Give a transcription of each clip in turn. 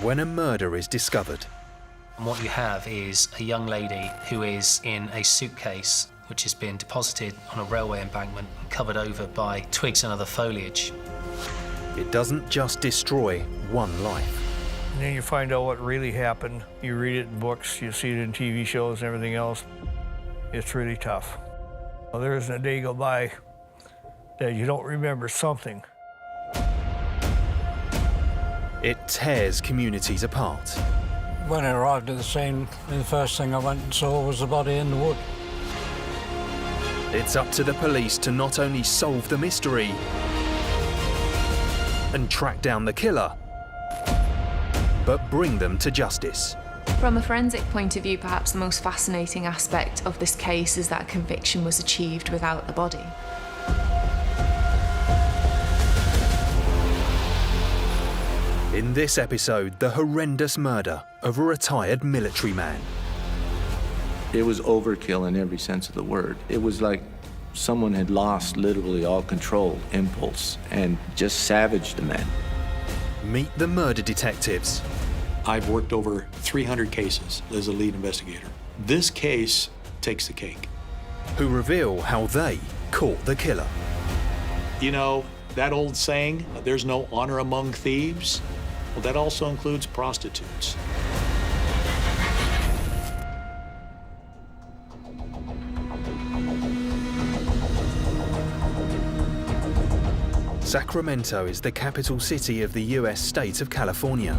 when a murder is discovered. And what you have is a young lady who is in a suitcase which has been deposited on a railway embankment and covered over by twigs and other foliage. It doesn't just destroy one life. And then you find out what really happened. You read it in books, you see it in TV shows and everything else. It's really tough. Well, there isn't a day go by that you don't remember something. It tears communities apart. When I arrived at the scene, the first thing I went and saw was the body in the wood. It's up to the police to not only solve the mystery and track down the killer, but bring them to justice. From a forensic point of view, perhaps the most fascinating aspect of this case is that conviction was achieved without the body. In this episode, the horrendous murder of a retired military man. It was overkill in every sense of the word. It was like someone had lost literally all control, impulse, and just savaged the man. Meet the murder detectives. I've worked over 300 cases as a lead investigator. This case takes the cake. Who reveal how they caught the killer. You know, that old saying, there's no honor among thieves? Well, that also includes prostitutes. Sacramento is the capital city of the US state of California.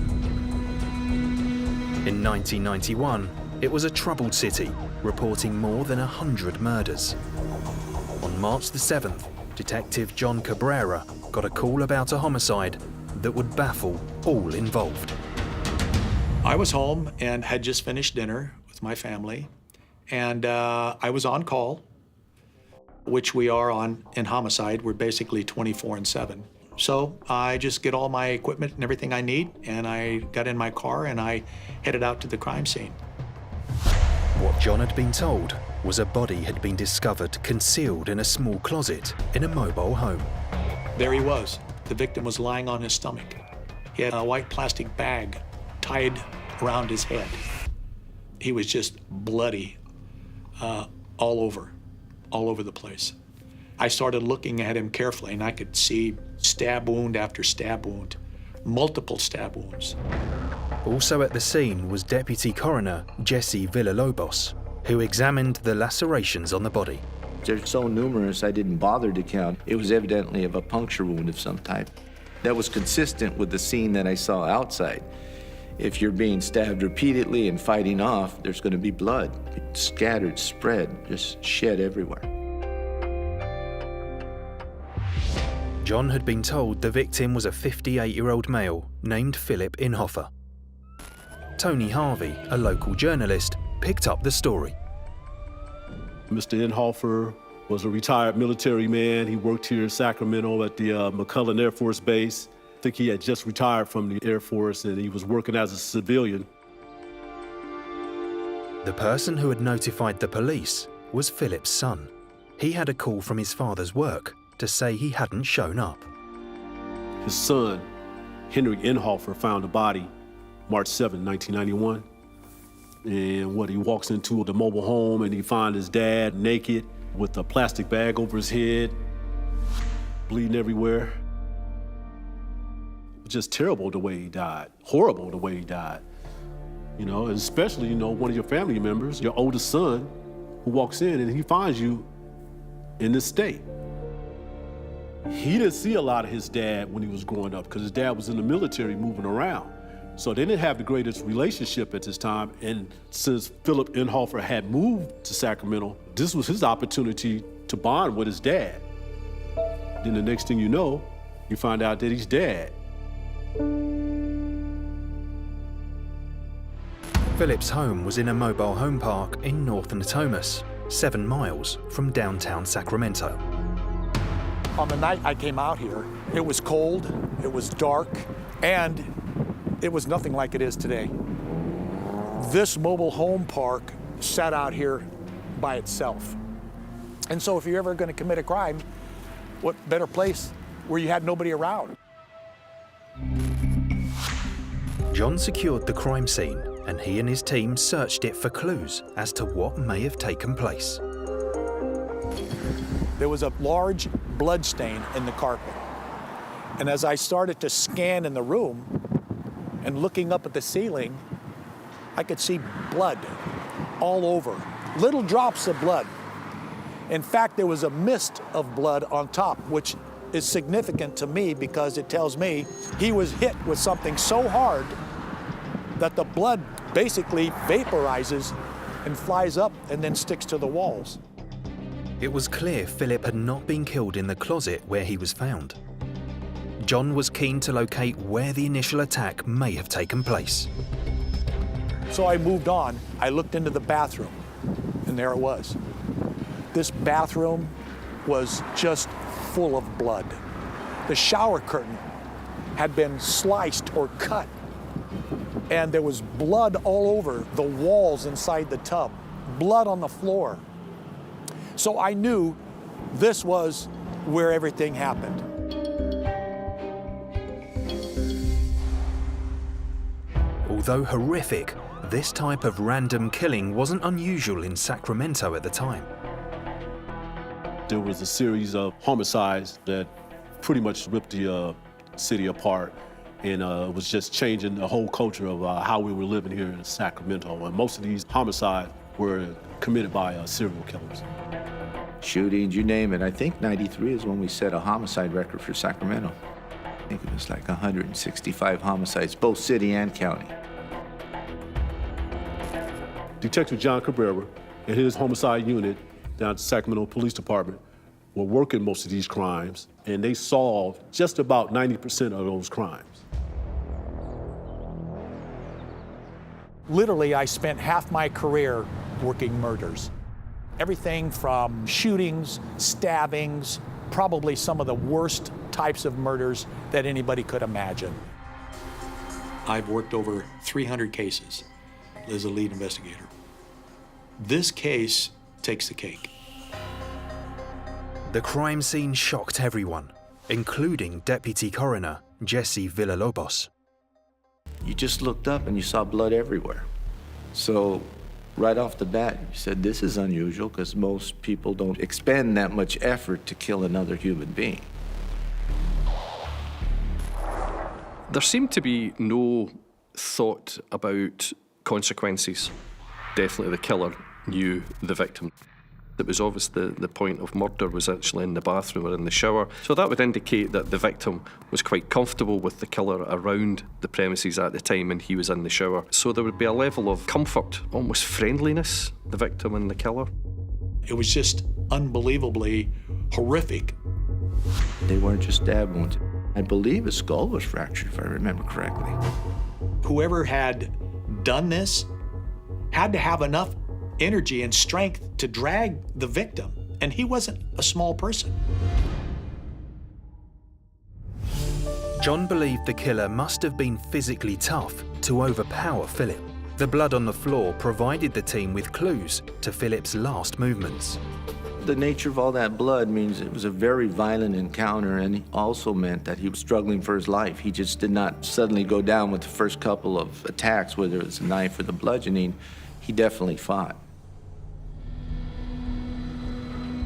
In 1991, it was a troubled city, reporting more than 100 murders. On March the 7th, Detective John Cabrera got a call about a homicide that would baffle all involved. I was home and had just finished dinner with my family, and I was on call, which we are on in homicide. We're basically 24/7. So I just get all my equipment and everything I need, and I got in my car and I headed out to the crime scene. What John had been told was a body had been discovered concealed in a small closet in a mobile home. There he was. The victim was lying on his stomach. He had a white plastic bag tied around his head. He was just bloody all over the place. I started looking at him carefully, and I could see stab wound after stab wound, multiple stab wounds. Also at the scene was Deputy Coroner Jesse Villalobos, who examined the lacerations on the body. They're so numerous, I didn't bother to count. It was evidently of a puncture wound of some type. That was consistent with the scene that I saw outside. If you're being stabbed repeatedly and fighting off, there's going to be blood. It's scattered, spread, just shed everywhere. John had been told the victim was a 58-year-old male named Philip Inhofer. Tony Harvey, a local journalist, picked up the story. Mr. Inhofer was a retired military man. He worked here in Sacramento at the McCullough Air Force Base. I think he had just retired from the Air Force and he was working as a civilian. The person who had notified the police was Philip's son. He had a call from his father's work to say he hadn't shown up. His son, Henry Inhofer, found a body March 7, 1991. And he walks into the mobile home and he finds his dad naked with a plastic bag over his head, bleeding everywhere. Just terrible the way he died, horrible the way he died. You know, and especially, one of your family members, your oldest son, who walks in and he finds you in this state. He didn't see a lot of his dad when he was growing up because his dad was in the military moving around. So they didn't have the greatest relationship at this time. And since Philip Inhofer had moved to Sacramento, this was his opportunity to bond with his dad. Then the next thing you know, you find out that he's dead. Philip's home was in a mobile home park in North Natomas, 7 miles from downtown Sacramento. On the night I came out here, it was cold, it was dark, and it was nothing like it is today. This mobile home park sat out here by itself. And so if you're ever going to commit a crime, what better place where you had nobody around? John secured the crime scene and he and his team searched it for clues as to what may have taken place. There was a large blood stain in the carpet. And as I started to scan in the room and looking up at the ceiling, I could see blood all over, little drops of blood. In fact, there was a mist of blood on top, which is significant to me because it tells me he was hit with something so hard that the blood basically vaporizes and flies up and then sticks to the walls. It was clear Philip had not been killed in the closet where he was found. John was keen to locate where the initial attack may have taken place. So I moved on. I looked into the bathroom, and there it was. This bathroom was just full of blood. The shower curtain had been sliced or cut, and there was blood all over the walls inside the tub, blood on the floor. So I knew this was where everything happened. Although horrific, this type of random killing wasn't unusual in Sacramento at the time. There was a series of homicides that pretty much ripped the city apart and was just changing the whole culture of how we were living here in Sacramento. And most of these homicides were committed by serial killers. Shootings, you name it. I think 93 is when we set a homicide record for Sacramento. I think it was like 165 homicides, both city and county. Detective John Cabrera and his homicide unit down at the Sacramento Police Department were working most of these crimes, and they solved just about 90% of those crimes. Literally, I spent half my career working murders. Everything from shootings, stabbings, probably some of the worst types of murders that anybody could imagine. I've worked over 300 cases as a lead investigator. This case takes the cake. The crime scene shocked everyone, including Deputy Coroner Jesse Villalobos. You just looked up and you saw blood everywhere. So right off the bat, you said, this is unusual because most people don't expend that much effort to kill another human being. There seemed to be no thought about consequences. Definitely the killer knew the victim. It was obvious the point of murder was actually in the bathroom or in the shower. So that would indicate that the victim was quite comfortable with the killer around the premises at the time and he was in the shower. So there would be a level of comfort, almost friendliness, the victim and the killer. It was just unbelievably horrific. They weren't just stab wounds. I believe his skull was fractured, if I remember correctly. Whoever had done this had to have enough energy and strength to drag the victim, and he wasn't a small person. John believed the killer must have been physically tough to overpower Philip. The blood on the floor provided the team with clues to Philip's last movements. The nature of all that blood means it was a very violent encounter, and it also meant that he was struggling for his life. He just did not suddenly go down with the first couple of attacks, whether it was a knife or the bludgeoning. He definitely fought.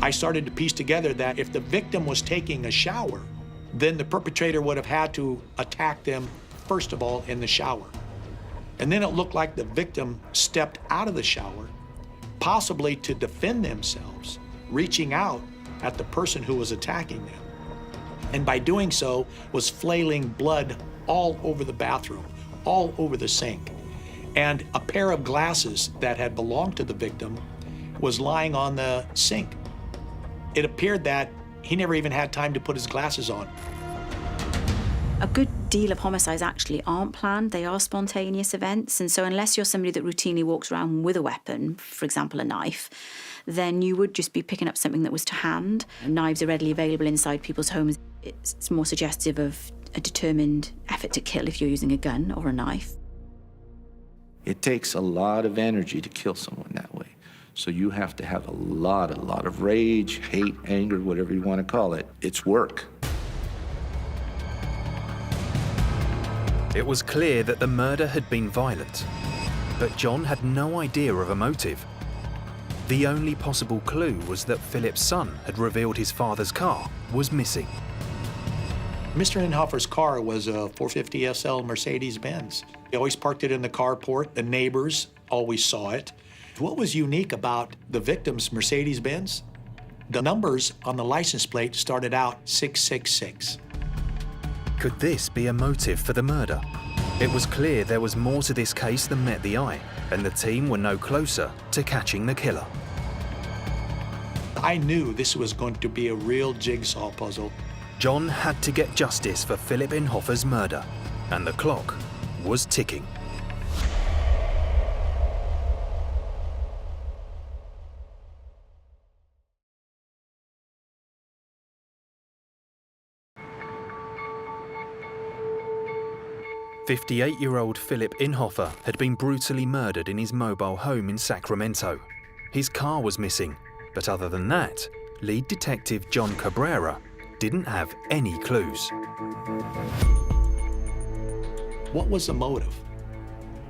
I started to piece together that if the victim was taking a shower, then the perpetrator would have had to attack them, first of all, in the shower. And then it looked like the victim stepped out of the shower, possibly to defend themselves, reaching out at the person who was attacking them. And by doing so, was flailing blood all over the bathroom, all over the sink. And a pair of glasses that had belonged to the victim was lying on the sink. It appeared that he never even had time to put his glasses on. A good deal of homicides actually aren't planned, they are spontaneous events, and so unless you're somebody that routinely walks around with a weapon, for example a knife, then you would just be picking up something that was to hand. Knives are readily available inside people's homes. It's more suggestive of a determined effort to kill if you're using a gun or a knife. It takes a lot of energy to kill someone that way. So you have to have a lot of rage, hate, anger, whatever you want to call it. It's work. It was clear that the murder had been violent, but John had no idea of a motive. The only possible clue was that Philip's son had revealed his father's car was missing. Mr. Inhofer's car was a 450 SL Mercedes-Benz. He always parked it in the carport. The neighbors always saw it. What was unique about the victim's Mercedes-Benz? The numbers on the license plate started out 666. Could this be a motive for the murder? It was clear there was more to this case than met the eye, and the team were no closer to catching the killer. I knew this was going to be a real jigsaw puzzle. John had to get justice for Philip Inhofer's murder, and the clock was ticking. "58-year-old Philip Inhofer had been brutally murdered in his mobile home in Sacramento. His car was missing, but other than that, lead detective John Cabrera didn't have any clues. What was the motive?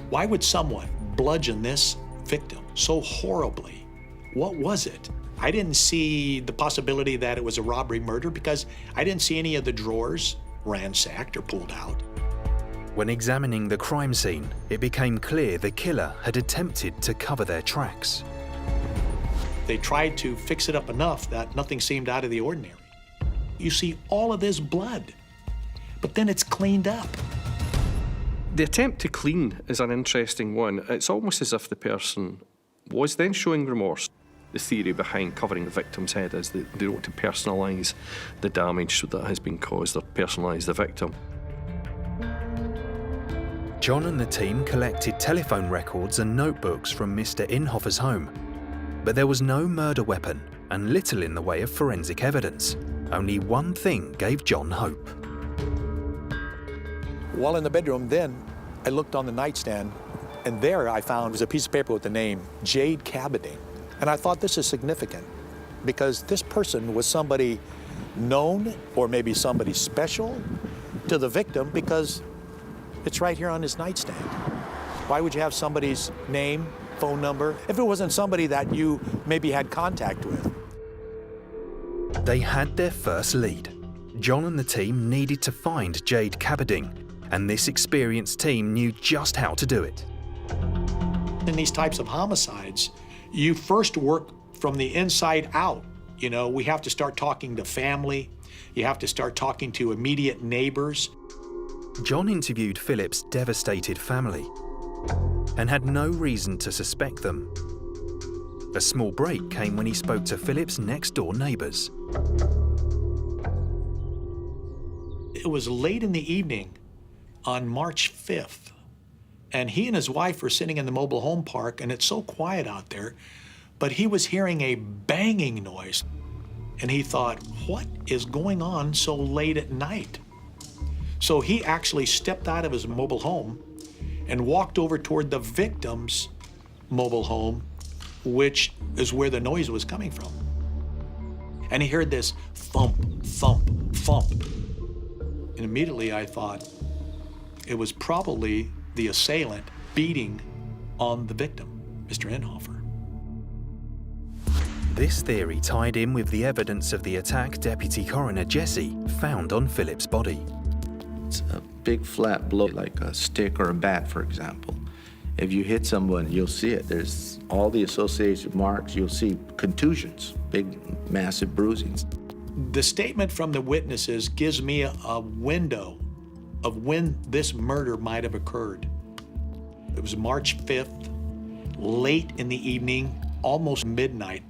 Why would someone bludgeon this victim so horribly? What was it? I didn't see the possibility that it was a robbery murder because I didn't see any of the drawers ransacked or pulled out. When examining the crime scene, it became clear the killer had attempted to cover their tracks. They tried to fix it up enough that nothing seemed out of the ordinary. You see all of this blood, but then it's cleaned up. The attempt to clean is an interesting one. It's almost as if the person was then showing remorse. The theory behind covering the victim's head is that they want to personalise the damage that has been caused or personalise the victim. John and the team collected telephone records and notebooks from Mr. Inhofer's home, but there was no murder weapon and little in the way of forensic evidence. Only one thing gave John hope. While in the bedroom, then I looked on the nightstand, and there I found was a piece of paper with the name Jade Cabading. And I thought, this is significant because this person was somebody known or maybe somebody special to the victim because it's right here on his nightstand. Why would you have somebody's name, phone number, if it wasn't somebody that you maybe had contact with? They had their first lead. John and the team needed to find Jade Cabading, and this experienced team knew just how to do it. In these types of homicides, you first work from the inside out. You know, we have to start talking to family. You have to start talking to immediate neighbors. John interviewed Philip's devastated family and had no reason to suspect them. A small break came when he spoke to Philip's next-door neighbours. It was late in the evening on March 5th, and he and his wife were sitting in the mobile home park, and it's so quiet out there, but he was hearing a banging noise, and he thought, what is going on so late at night? So he actually stepped out of his mobile home and walked over toward the victim's mobile home, which is where the noise was coming from. And he heard this thump, thump, thump. And immediately I thought it was probably the assailant beating on the victim, Mr. Inhofer. This theory tied in with the evidence of the attack Deputy Coroner Jesse found on Philip's body. It's a big flat blow, like a stick or a bat, for example. If you hit someone, you'll see it. There's all the associated marks. You'll see contusions, big, massive bruisings. The statement from the witnesses gives me a window of when this murder might have occurred. It was March 5th, late in the evening, almost midnight.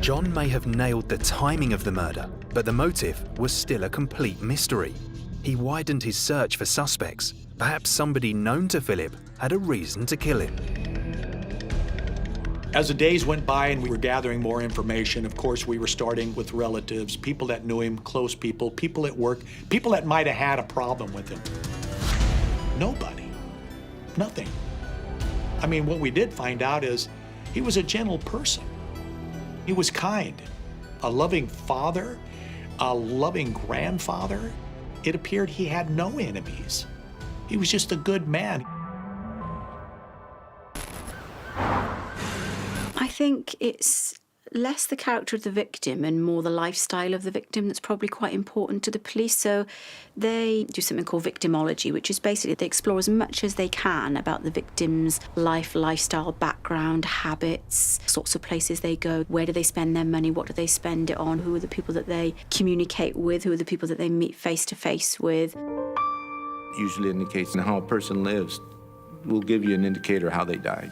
John may have nailed the timing of the murder, but the motive was still a complete mystery. He widened his search for suspects. Perhaps somebody known to Philip had a reason to kill him. As the days went by and we were gathering more information, of course, we were starting with relatives, people that knew him, close people at work, people that might have had a problem with him. Nobody. Nothing. I mean, what we did find out is he was a gentle person. He was kind, a loving father, a loving grandfather. it appeared he had no enemies. He was just a good man. I think it's less the character of the victim and more the lifestyle of the victim that's probably quite important to the police. So they do something called victimology, which is basically they explore as much as they can about the victim's life, lifestyle, background, habits, sorts of places they go, where do they spend their money, what do they spend it on, who are the people that they communicate with, who are the people that they meet face to face with. Usually indicates how a person lives. Will give you an indicator how they died.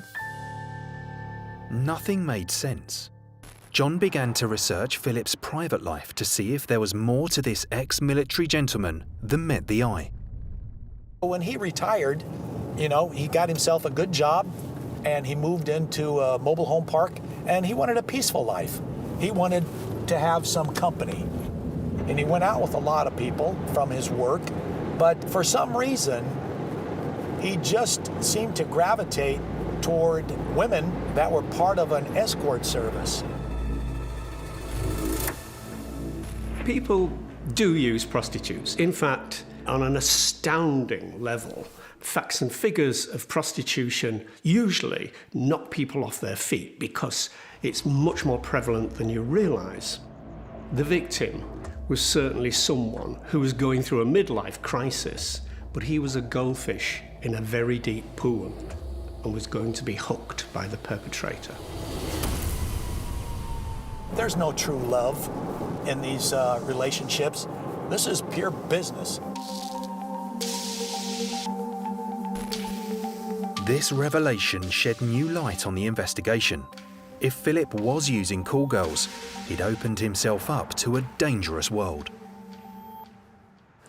Nothing made sense. John began to research Philip's private life to see if there was more to this ex-military gentleman than met the eye. When he retired, you know, he got himself a good job and he moved into a mobile home park and he wanted a peaceful life. He wanted to have some company. And he went out with a lot of people from his work, but for some reason, he just seemed to gravitate toward women that were part of an escort service. People do use prostitutes. In fact, on an astounding level, facts and figures of prostitution usually knock people off their feet because it's much more prevalent than you realize. The victim was certainly someone who was going through a midlife crisis, but he was a goldfish in a very deep pool and was going to be hooked by the perpetrator. There's no true love in these relationships. This is pure business. This revelation shed new light on the investigation. If Philip was using call girls, he'd opened himself up to a dangerous world.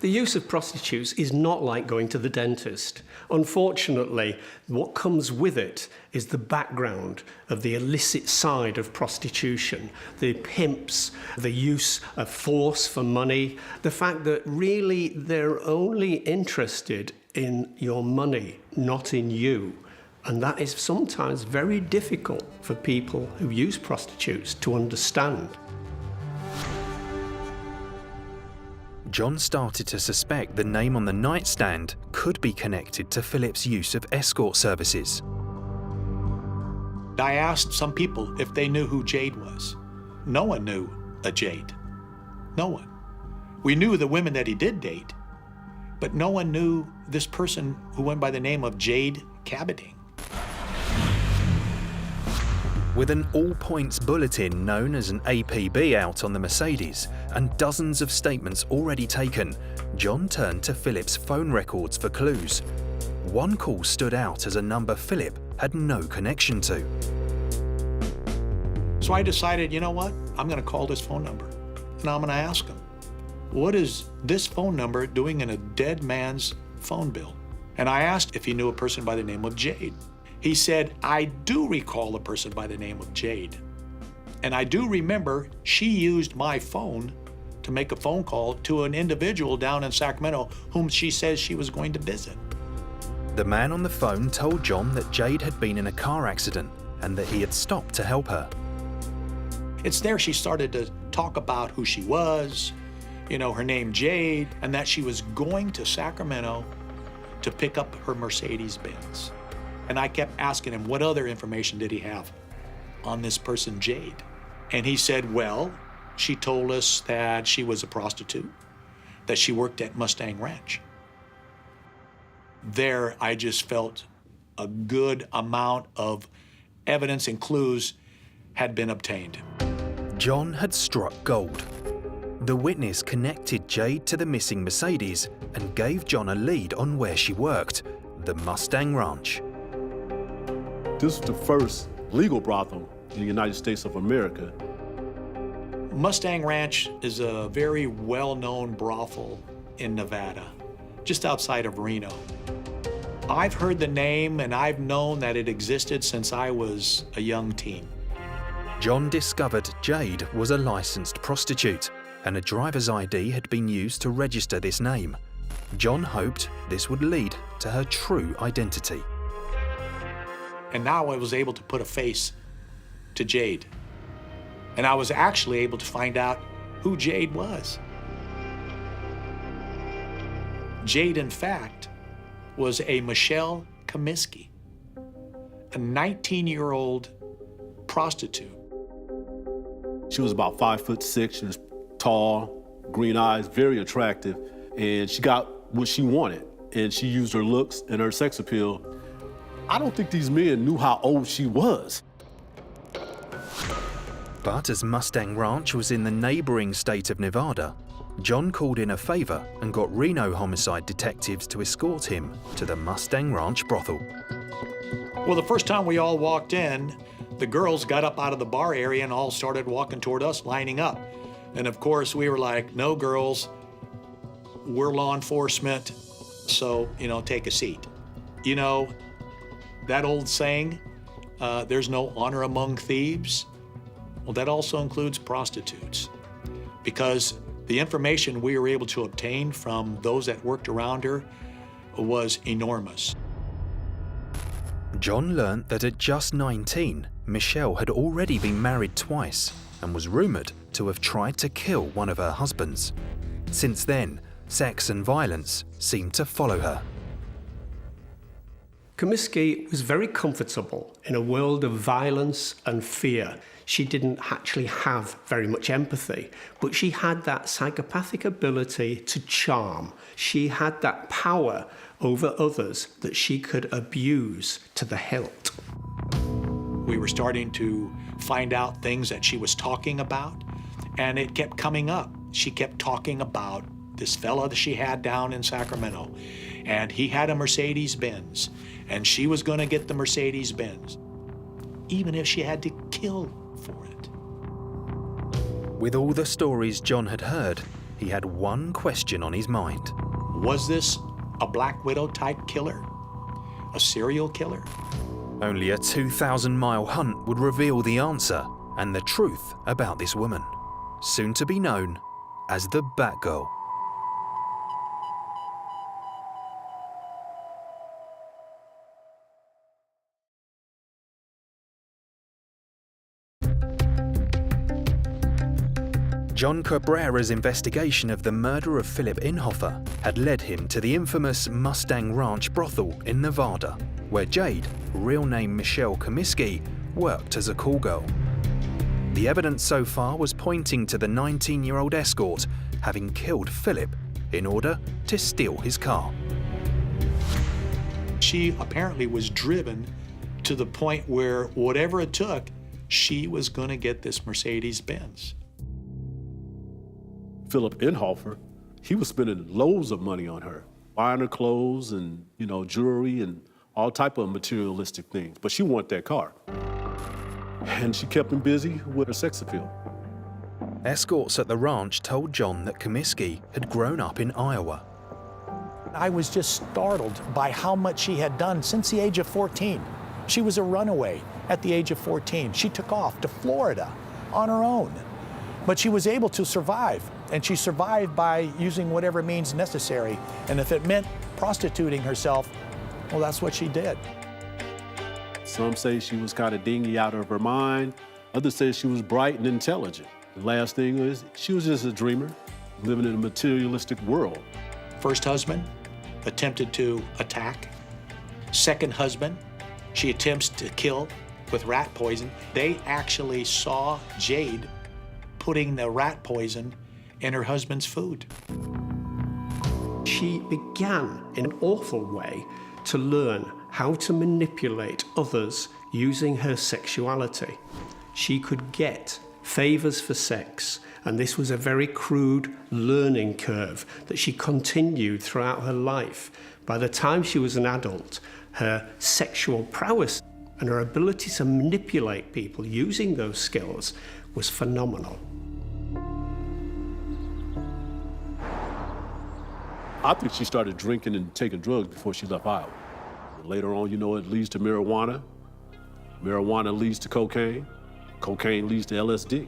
The use of prostitutes is not like going to the dentist. Unfortunately, what comes with it is the background of the illicit side of prostitution, the pimps, the use of force for money, the fact that really they're only interested in your money, not in you. And that is sometimes very difficult for people who use prostitutes to understand. John started to suspect the name on the nightstand could be connected to Philip's use of escort services. I asked some people if they knew who Jade was. No one knew a Jade. No one. We knew the women that he did date, but no one knew this person who went by the name of Jade Cabading. With an all-points bulletin known as an APB out on the Mercedes and dozens of statements already taken, John turned to Philip's phone records for clues. One call stood out as a number Philip had no connection to. So I decided, you know what? I'm going to call this phone number and I'm going to ask him, what is this phone number doing in a dead man's phone bill? And I asked if he knew a person by the name of Jade. He said, I do recall a person by the name of Jade. And I do remember she used my phone to make a phone call to an individual down in Sacramento whom she says she was going to visit. The man on the phone told John that Jade had been in a car accident and that he had stopped to help her. It's there she started to talk about who she was, you know, her name Jade, and that she was going to Sacramento to pick up her Mercedes-Benz. And I kept asking him, what other information did he have on this person, Jade? And he said, well, she told us that she was a prostitute, that she worked at Mustang Ranch. There, I just felt a good amount of evidence and clues had been obtained. John had struck gold. The witness connected Jade to the missing Mercedes and gave John a lead on where she worked, the Mustang Ranch. This was the first legal brothel in the United States of America. Mustang Ranch is a very well-known brothel in Nevada, just outside of Reno. I've heard the name and I've known that it existed since I was a young teen. John discovered Jade was a licensed prostitute and a driver's ID had been used to register this name. John hoped this would lead to her true identity. And now I was able to put a face to Jade. And I was actually able to find out who Jade was. Jade, in fact, was a Michelle Comiskey, a 19-year-old prostitute. She was about 5'6". She was tall, green eyes, very attractive, and she got what she wanted. And she used her looks and her sex appeal. I don't think these men knew how old she was. But as Mustang Ranch was in the neighboring state of Nevada, John called in a favor and got Reno homicide detectives to escort him to the Mustang Ranch brothel. Well, the first time we all walked in, the girls got up out of the bar area and all started walking toward us, lining up. And of course, we were like, no, girls, we're law enforcement, so, take a seat. That old saying, there's no honor among thieves. Well, that also includes prostitutes, because the information we were able to obtain from those that worked around her was enormous. John learnt that at just 19, Michelle had already been married twice and was rumoured to have tried to kill one of her husbands. Since then, sex and violence seemed to follow her. Comiskey was very comfortable in a world of violence and fear. She didn't actually have very much empathy, but she had that psychopathic ability to charm. She had that power over others that she could abuse to the hilt. We were starting to find out things that she was talking about, and it kept coming up. She kept talking about this fella that she had down in Sacramento, and he had a Mercedes-Benz, and she was going to get the Mercedes-Benz, even if she had to kill for it. With all the stories John had heard, he had one question on his mind. Was this a Black Widow-type killer? A serial killer? Only a 2,000-mile hunt would reveal the answer and the truth about this woman, soon to be known as the Batgirl. John Cabrera's investigation of the murder of Philip Inhofer had led him to the infamous Mustang Ranch brothel in Nevada, where Jade, real name Michelle Comiskey, worked as a call girl. The evidence so far was pointing to the 19-year-old escort having killed Philip in order to steal his car. She apparently was driven to the point where whatever it took, she was going to get this Mercedes-Benz. Philip Inhofer, he was spending loads of money on her, buying her clothes and, jewelry and all type of materialistic things. But she wanted that car. And she kept him busy with her sex appeal. Escorts at the ranch told John that Comiskey had grown up in Iowa. I was just startled by how much she had done since the age of 14. She was a runaway at the age of 14. She took off to Florida on her own. But she was able to survive, and she survived by using whatever means necessary. And if it meant prostituting herself, well, that's what she did. Some say she was kind of dingy out of her mind. Others say she was bright and intelligent. The last thing is, she was just a dreamer, living in a materialistic world. First husband attempted to attack. Second husband, she attempts to kill with rat poison. They actually saw Jade putting the rat poison in her husband's food. She began in an awful way to learn how to manipulate others using her sexuality. She could get favors for sex, and this was a very crude learning curve that she continued throughout her life. By the time she was an adult, her sexual prowess and her ability to manipulate people using those skills was phenomenal. I think she started drinking and taking drugs before she left Iowa. Later on, it leads to marijuana. Marijuana leads to cocaine. Cocaine leads to LSD.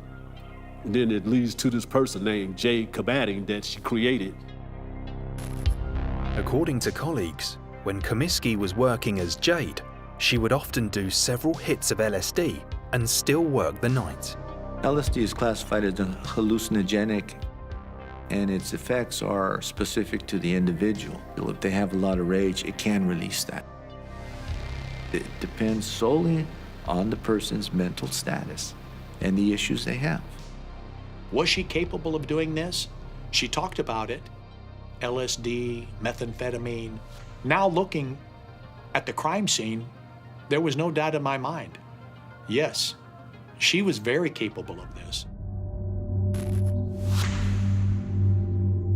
And then it leads to this person named Jade Cabrera that she created. According to colleagues, when Comiskey was working as Jade, she would often do several hits of LSD and still work the night. LSD is classified as a hallucinogenic, and its effects are specific to the individual. If they have a lot of rage, it can release that. It depends solely on the person's mental status and the issues they have. Was she capable of doing this? She talked about it. LSD, methamphetamine. Now looking at the crime scene, there was no doubt in my mind. Yes, she was very capable of this.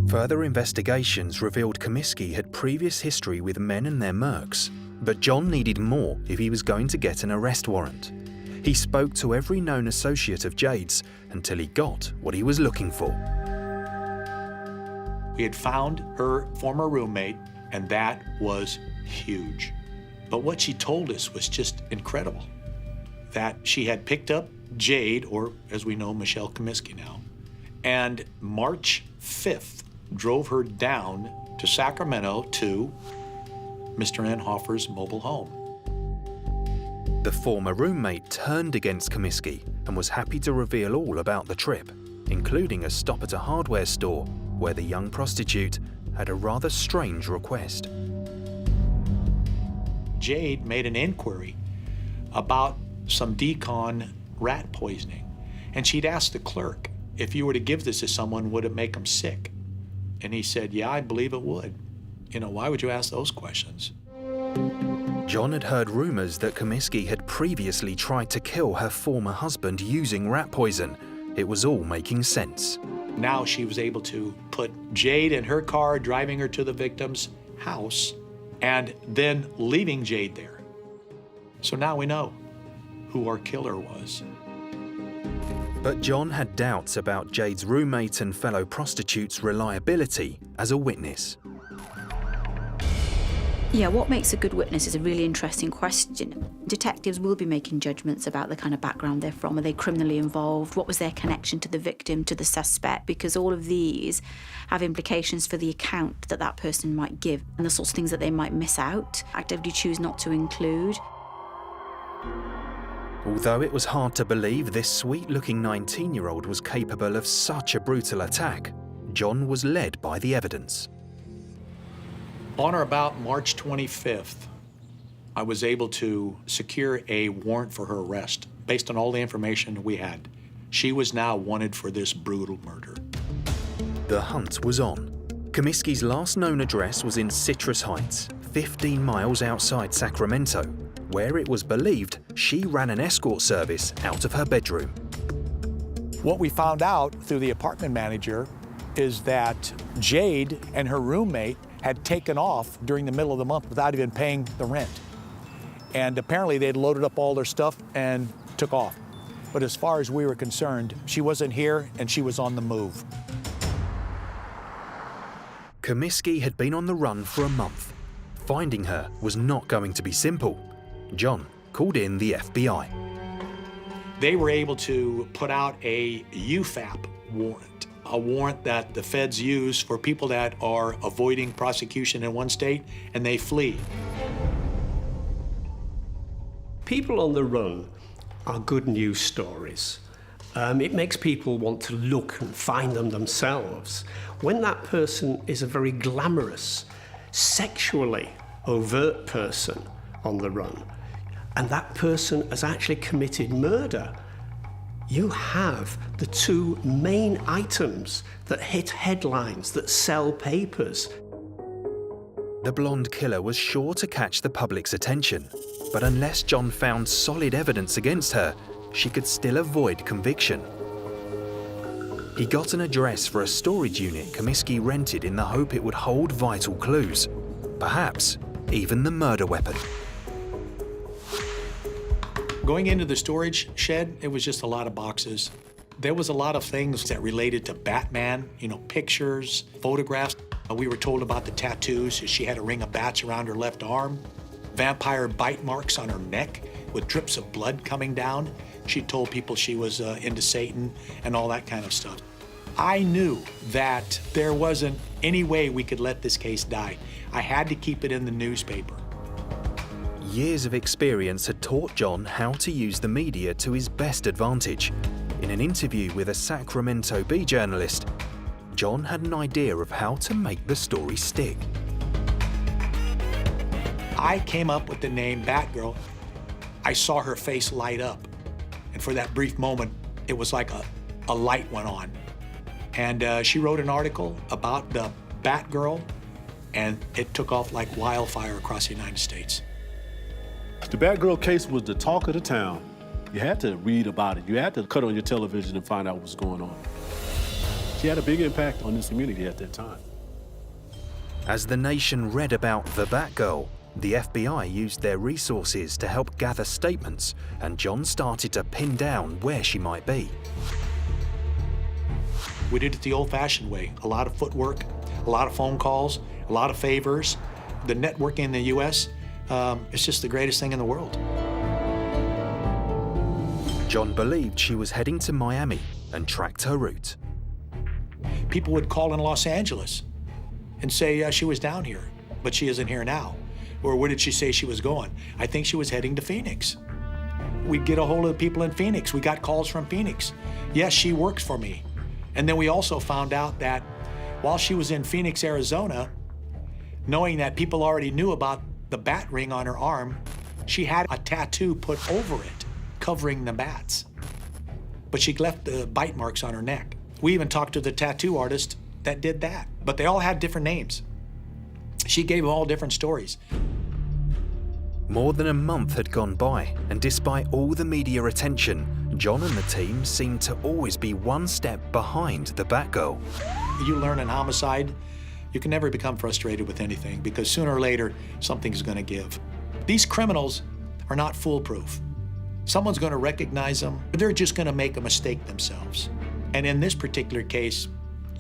Further investigations revealed Comiskey had previous history with men and their mercs, but John needed more if he was going to get an arrest warrant. He spoke to every known associate of Jade's until he got what he was looking for. We had found her former roommate, and that was huge. But what she told us was just incredible. That she had picked up Jade, or as we know, Michelle Comiskey now, and March 5th drove her down to Sacramento to Mr. Enhofer's mobile home. The former roommate turned against Comiskey and was happy to reveal all about the trip, including a stop at a hardware store where the young prostitute had a rather strange request. Jade made an inquiry about some decon rat poisoning, and she'd asked the clerk, if you were to give this to someone, would it make them sick? And he said, yeah, I believe it would. You know, why would you ask those questions? John had heard rumors that Comiskey had previously tried to kill her former husband using rat poison. It was all making sense. Now she was able to put Jade in her car, driving her to the victim's house, and then leaving Jade there. So now we know who our killer was. But John had doubts about Jade's roommate and fellow prostitute's reliability as a witness. Yeah, what makes a good witness is a really interesting question. Detectives will be making judgments about the kind of background they're from. Are they criminally involved? What was their connection to the victim, to the suspect? Because all of these have implications for the account that that person might give and the sorts of things that they might miss out, actively choose not to include. Although it was hard to believe this sweet-looking 19-year-old was capable of such a brutal attack, John was led by the evidence. On or about March 25th, I was able to secure a warrant for her arrest based on all the information we had. She was now wanted for this brutal murder. The hunt was on. Comiskey's last known address was in Citrus Heights, 15 miles outside Sacramento, where it was believed she ran an escort service out of her bedroom. What we found out through the apartment manager is that Jade and her roommate had taken off during the middle of the month without even paying the rent. And apparently they'd loaded up all their stuff and took off. But as far as we were concerned, she wasn't here and she was on the move. Comiskey had been on the run for a month. Finding her was not going to be simple. John called in the FBI. They were able to put out a UFAP warrant, a warrant that the feds use for people that are avoiding prosecution in one state and they flee. People on the run are good news stories. It makes people want to look and find them themselves. When that person is a very glamorous, sexually overt person on the run, and that person has actually committed murder, you have the two main items that hit headlines, that sell papers. The blonde killer was sure to catch the public's attention, but unless John found solid evidence against her, she could still avoid conviction. He got an address for a storage unit Comiskey rented in the hope it would hold vital clues, perhaps even the murder weapon. Going into the storage shed, it was just a lot of boxes. There was a lot of things that related to Batman, you know, pictures, photographs. We were told about the tattoos. She had a ring of bats around her left arm, vampire bite marks on her neck with drips of blood coming down. She told people she was into Satan and all that kind of stuff. I knew that there wasn't any way we could let this case die. I had to keep it in the newspaper. Years of experience had taught John how to use the media to his best advantage. In an interview with a Sacramento Bee journalist, John had an idea of how to make the story stick. I came up with the name Batgirl. I saw her face light up. And for that brief moment, it was like a light went on. And she wrote an article about the Batgirl, and it took off like wildfire across the United States. The Batgirl case was the talk of the town. You had to read about it. You had to cut on your television and find out what was going on. She had a big impact on this community at that time. As the nation read about the Batgirl, the FBI used their resources to help gather statements, and John started to pin down where she might be. We did it the old-fashioned way. A lot of footwork, a lot of phone calls, a lot of favors. The networking in the U.S., it's just the greatest thing in the world. John believed she was heading to Miami and tracked her route. People would call in Los Angeles and say she was down here, but she isn't here now. Or where did she say she was going? I think she was heading to Phoenix. We'd get a hold of the people in Phoenix. We got calls from Phoenix. Yes, she works for me. And then we also found out that while she was in Phoenix, Arizona, knowing that people already knew about the bat ring on her arm, she had a tattoo put over it, covering the bats. But she left the bite marks on her neck. We even talked to the tattoo artist that did that, but they all had different names. She gave them all different stories. More than a month had gone by, and despite all the media attention, John and the team seemed to always be one step behind the Batgirl. You learn in homicide, you can never become frustrated with anything because sooner or later, something's gonna give. These criminals are not foolproof. Someone's gonna recognize them, but they're just gonna make a mistake themselves. And in this particular case,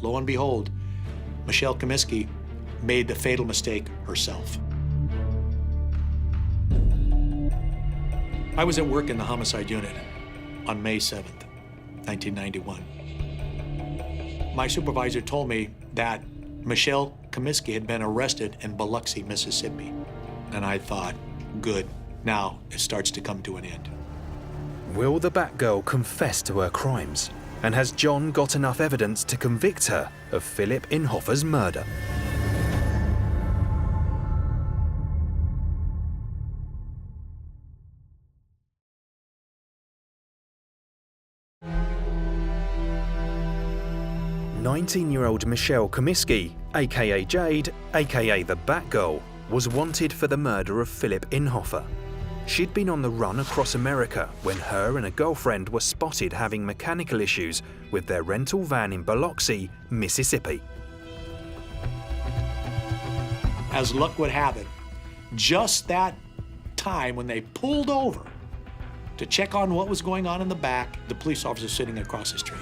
lo and behold, Michelle Comiskey made the fatal mistake herself. I was at work in the homicide unit on May 7th, 1991. My supervisor told me that Michelle Comiskey had been arrested in Biloxi, Mississippi. And I thought, good, now it starts to come to an end. Will the Batgirl confess to her crimes? And has John got enough evidence to convict her of Philip Inhofer's murder? "19-year-old Michelle Comiskey, aka Jade, aka the Batgirl, was wanted for the murder of Philip Inhofer. She'd been on the run across America when her and a girlfriend were spotted having mechanical issues with their rental van in Biloxi, Mississippi. As luck would have it, just that time when they pulled over to check on what was going on in the back, the police officer sitting across the street.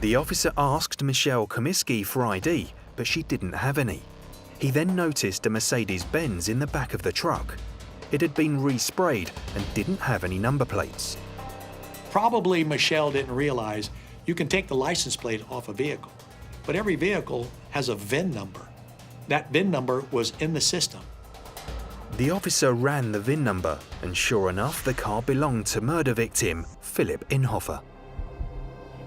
The officer asked Michelle Comiskey for ID, but she didn't have any. He then noticed a Mercedes-Benz in the back of the truck. It had been resprayed and didn't have any number plates. Probably Michelle didn't realize you can take the license plate off a vehicle, but every vehicle has a VIN number. That VIN number was in the system. The officer ran the VIN number, and sure enough, the car belonged to murder victim Philip Inhofer.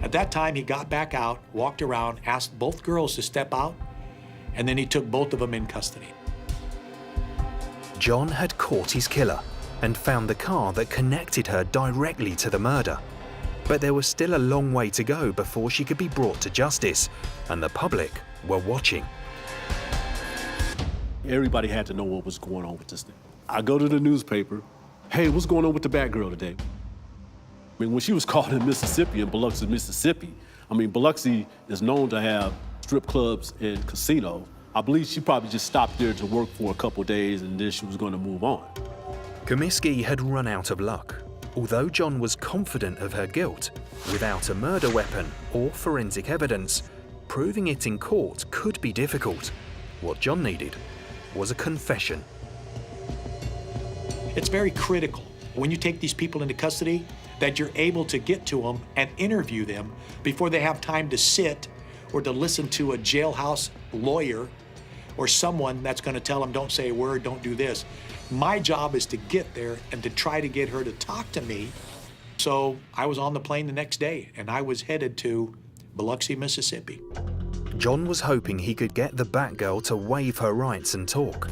At that time, he got back out, walked around, asked both girls to step out, and then he took both of them in custody. John had caught his killer and found the car that connected her directly to the murder. But there was still a long way to go before she could be brought to justice, and the public were watching. Everybody had to know what was going on with this thing. I go to the newspaper, hey, what's going on with the Batgirl today? I mean, when she was caught in Mississippi, in Biloxi, Mississippi, I mean, Biloxi is known to have strip clubs and casino. I believe she probably just stopped there to work for a couple of days and then she was going to move on. Comiskey had run out of luck. Although John was confident of her guilt, without a murder weapon or forensic evidence, proving it in court could be difficult. What John needed was a confession. It's very critical when you take these people into custody that you're able to get to them and interview them before they have time to sit or to listen to a jailhouse lawyer or someone that's going to tell them, don't say a word, don't do this. My job is to get there and to try to get her to talk to me So I was on the plane the next day, and I was headed to Biloxi, Mississippi. John was hoping he could get the Batgirl to waive her rights and talk.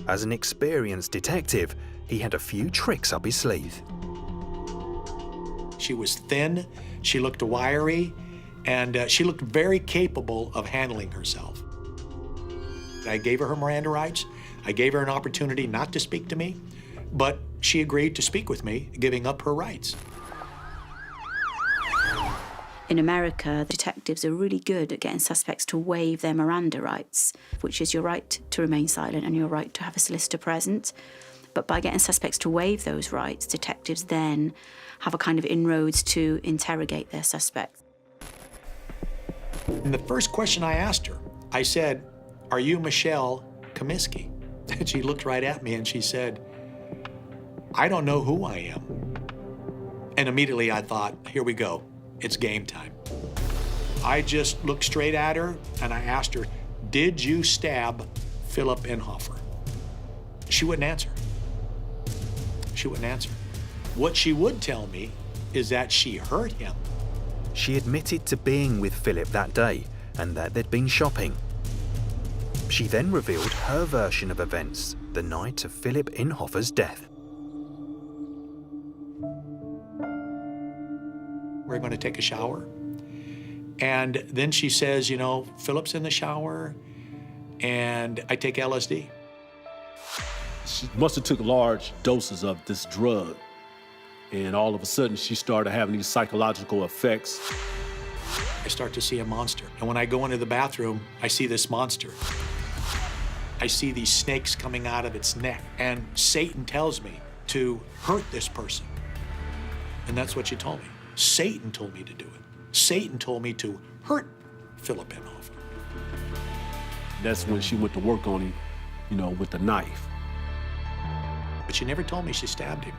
As an experienced detective, he had a few tricks up his sleeve. She was thin, she looked wiry, and she looked very capable of handling herself. I gave her Miranda rights. I gave her an opportunity not to speak to me, but she agreed to speak with me, giving up her rights. In America, detectives are really good at getting suspects to waive their Miranda rights, which is your right to remain silent and your right to have a solicitor present. But by getting suspects to waive those rights, detectives then have a kind of inroads to interrogate their suspect. And the first question I asked her, I said, "Are you Michelle Comiskey?" And she looked right at me and she said, "I don't know who I am." And immediately I thought, here we go. It's game time. I just looked straight at her and I asked her, "Did you stab Philip Inhofer?" She wouldn't answer. She wouldn't answer. What she would tell me is that she hurt him. She admitted to being with Philip that day and that they'd been shopping. She then revealed her version of events the night of Philip Inhofer's death. We're going to take a shower. And then she says, you know, Philip's in the shower and I take LSD. She must have took large doses of this drug. And all of a sudden, she started having these psychological effects. I start to see a monster. And when I go into the bathroom, I see this monster. I see these snakes coming out of its neck. And Satan tells me to hurt this person. And that's what she told me. Satan told me to do it. Satan told me to hurt Philip Inhofer. That's when she went to work on him, you know, with the knife. But she never told me she stabbed him.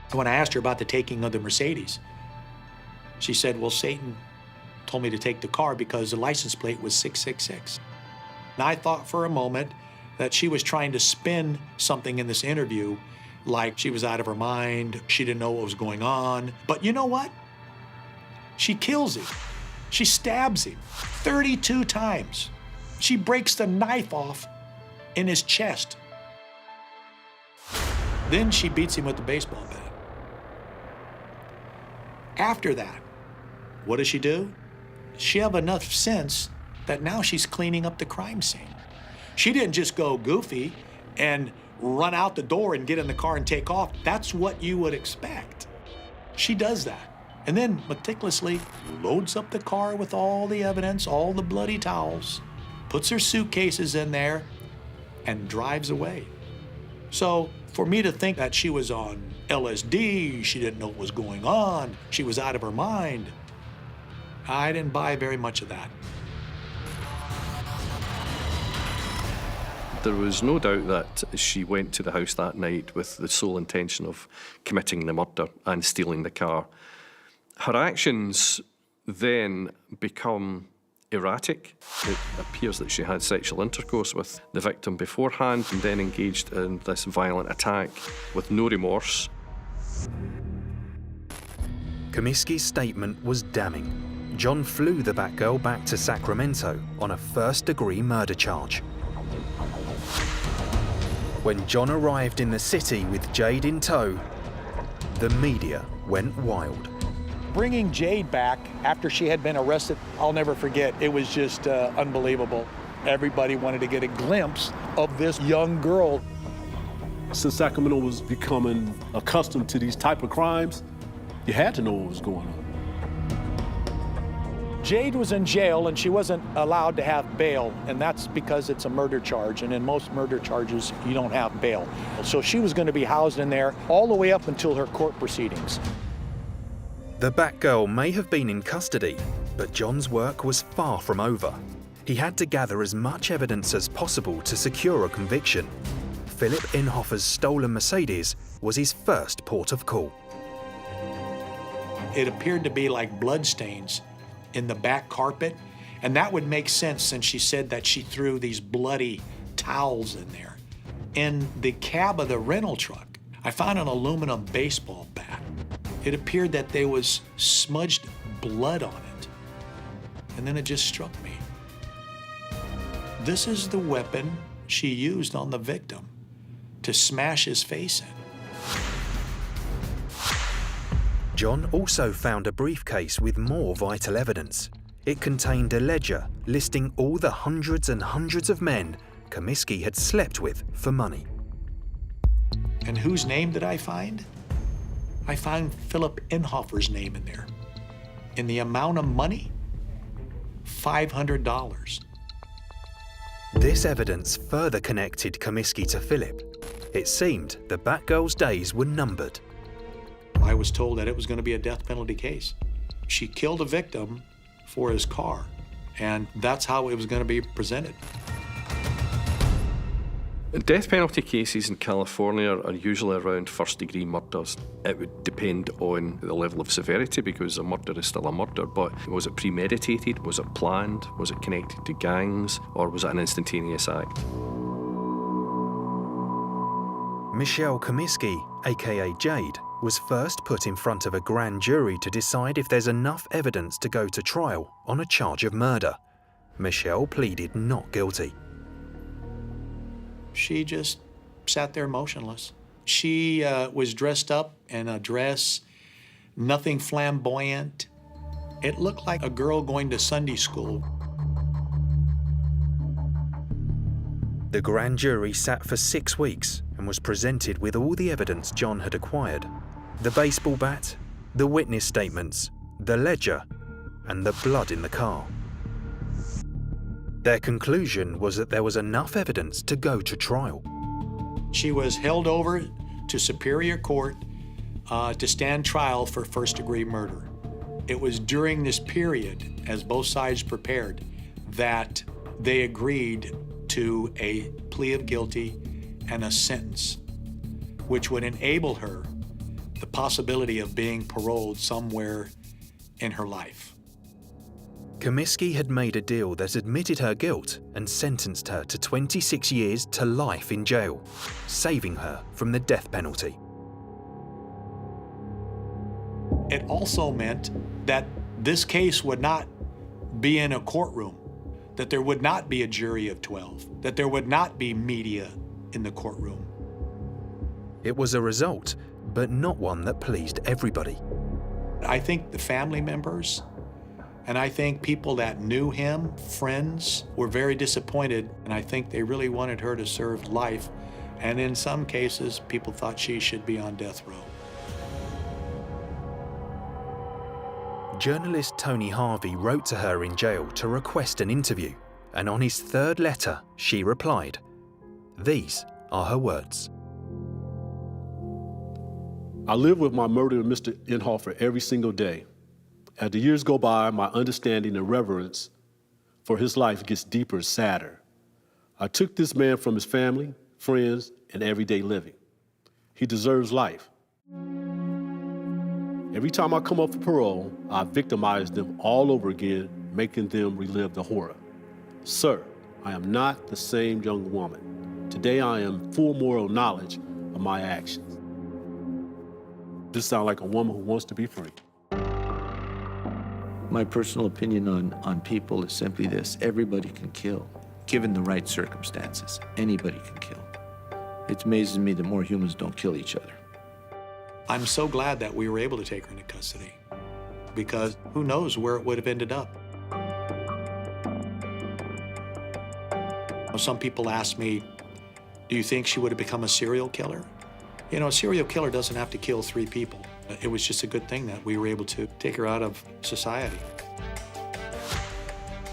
And when I asked her about the taking of the Mercedes, she said, well, Satan told me to take the car because the license plate was 666. And I thought for a moment that she was trying to spin something in this interview like she was out of her mind, she didn't know what was going on. But you know what? She kills him. She stabs him 32 times. She breaks the knife off in his chest. Then she beats him with the baseball bat. After that, what does she do? She have enough sense that now she's cleaning up the crime scene. She didn't just go goofy and run out the door and get in the car and take off. That's what you would expect. She does that. And then meticulously loads up the car with all the evidence, all the bloody towels, puts her suitcases in there, and drives away. So for me to think that she was on LSD, she didn't know what was going on, she was out of her mind, I didn't buy very much of that. There was no doubt that she went to the house that night with the sole intention of committing the murder and stealing the car. Her actions then become erratic. It appears that she had sexual intercourse with the victim beforehand and then engaged in this violent attack with no remorse. Comiskey's statement was damning. John flew the Batgirl back to Sacramento on a first-degree murder charge. When John arrived in the city with Jade in tow, the media went wild. Bringing Jade back after she had been arrested, I'll never forget. It was just unbelievable. Everybody wanted to get a glimpse of this young girl. Since Sacramento was becoming accustomed to these type of crimes, you had to know what was going on. Jade was in jail and she wasn't allowed to have bail, and that's because it's a murder charge, and in most murder charges, you don't have bail. So she was going to be housed in there all the way up until her court proceedings. The Batgirl may have been in custody, but John's work was far from over. He had to gather as much evidence as possible to secure a conviction. Philip Inhofer's stolen Mercedes was his first port of call. It appeared to be like bloodstains in the back carpet, and that would make sense since she said that she threw these bloody towels in there. In the cab of the rental truck, I found an aluminum baseball bat. It appeared that there was smudged blood on it. And then it just struck me. This is the weapon she used on the victim to smash his face in. John also found a briefcase with more vital evidence. It contained a ledger listing all the hundreds and hundreds of men Comiskey had slept with for money. And whose name did I find? I found Philip Inhofer's name in there. In the amount of money, $500. This evidence further connected Comiskey to Philip. It seemed the Batgirl's days were numbered. I was told that it was going to be a death penalty case. She killed a victim for his car, and that's how it was going to be presented. Death penalty cases in California are usually around first-degree murders. It would depend on the level of severity because a murder is still a murder, but was it premeditated, was it planned, was it connected to gangs, or was it an instantaneous act? Michelle Comiskey, aka Jade, was first put in front of a grand jury to decide if there's enough evidence to go to trial on a charge of murder. Michelle pleaded not guilty. She just sat there motionless. She was dressed up in a dress, nothing flamboyant. It looked like a girl going to Sunday school. The grand jury sat for 6 weeks and was presented with all the evidence John had acquired. The baseball bat, the witness statements, the ledger, and the blood in the car. Their conclusion was that there was enough evidence to go to trial. She was held over to Superior Court to stand trial for first-degree murder. It was during this period, as both sides prepared, that they agreed to a plea of guilty and a sentence, which would enable her the possibility of being paroled somewhere in her life. Comiskey had made a deal that admitted her guilt and sentenced her to 26 years to life in jail, saving her from the death penalty. It also meant that this case would not be in a courtroom, that there would not be a jury of 12, that there would not be media in the courtroom. It was a result, but not one that pleased everybody. I think the family members, and I think people that knew him, friends, were very disappointed, and I think they really wanted her to serve life. And in some cases, people thought she should be on death row. Journalist Tony Harvey wrote to her in jail to request an interview, and on his third letter, she replied. These are her words. I live with my murderer, Mr. Inhofer, every single day. As the years go by, my understanding and reverence for his life gets deeper and sadder. I took this man from his family, friends, and everyday living. He deserves life. Every time I come up for parole, I victimize them all over again, making them relive the horror. Sir, I am not the same young woman. Today I am full moral knowledge of my actions. This sounds like a woman who wants to be free. My personal opinion on people is simply this: everybody can kill, given the right circumstances. Anybody can kill. It amazes me that more humans don't kill each other. I'm so glad that we were able to take her into custody, because who knows where it would have ended up. Some people ask me, do you think she would have become a serial killer? You know, a serial killer doesn't have to kill 3 people. It was just a good thing that we were able to take her out of society.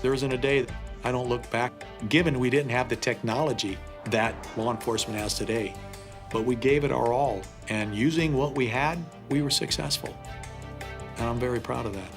There isn't a day that I don't look back, given we didn't have the technology that law enforcement has today, but we gave it our all, and using what we had, we were successful. And I'm very proud of that.